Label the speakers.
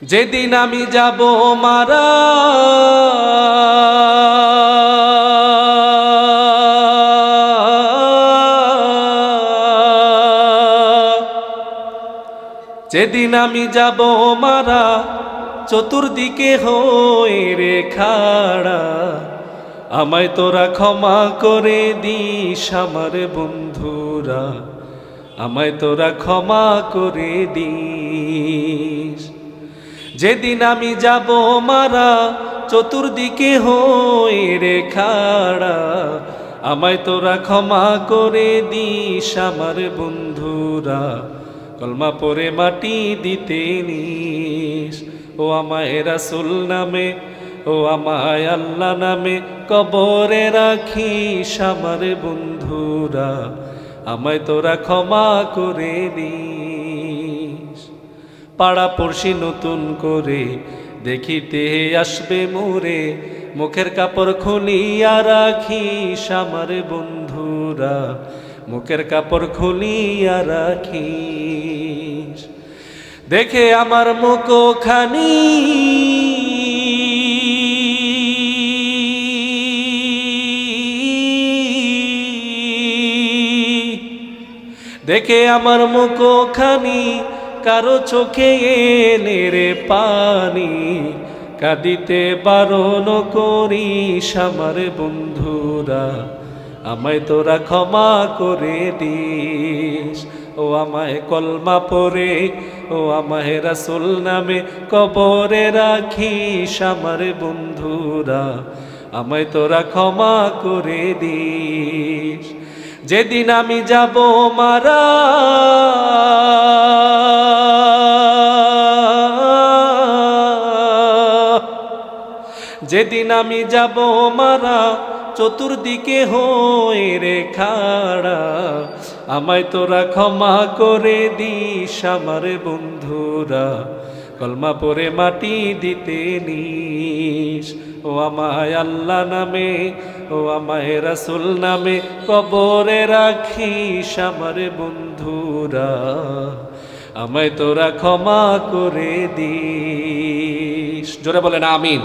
Speaker 1: যেদিন আমি যাব মারা যেদিন আমি যাব মারা চতুর্দিকে হয়ে রে খাড়া আমায় তোরা ক্ষমা করে দিস আমার বন্ধুরা আমায় তোরা ক্ষমা করে দিস যেদিন আমি যাব মারা চতুর্দিকে হয়ে রে খাড়া আমায় তোরা ক্ষমা করে দিস আমার বন্ধুরা কলমা পরে মাটি দিতে নিস ও আমায় রাসূল নামে ও আমায় আল্লাহ নামে কবরে রাখিস আমার বন্ধুরা আমায় তোরা ক্ষমা করে দিস পাড়া পড়শি নতুন করে দেখিতে আসবে মোরে মুখের কাপড় খুলিয়া রাখিস আমার বন্ধুরা মুখের কাপড় খুলিয়া রাখিস দেখে আমার মুখখানি দেখে আমার মুখখানি কারো চোখে এলে রে পানি কাঁদিতে বারণ করিস আমার বন্ধুরা আমায় তোরা ক্ষমা করে দিস ও আমায় কলমা পরে ও আমায় রাসূল নামে কবরে রাখিস আমার বন্ধুরা আমায় তোরা ক্ষমা করে দিস যেদিন আমি যাব মারা যেদিন আমি যাব মারা চতুর্দিকে হয়ে রে খাড়া আমায় তোরা ক্ষমা করে দিস আমার বন্ধুরা কলমা পরে মাটি দিতে নিস ও আমায় আল্লাহ নামে ও আমায় রাসূল নামে কবরে রাখিস আমার বন্ধুরা আমায় তোরা ক্ষমা করে দিস জোরে বলেন আমিন।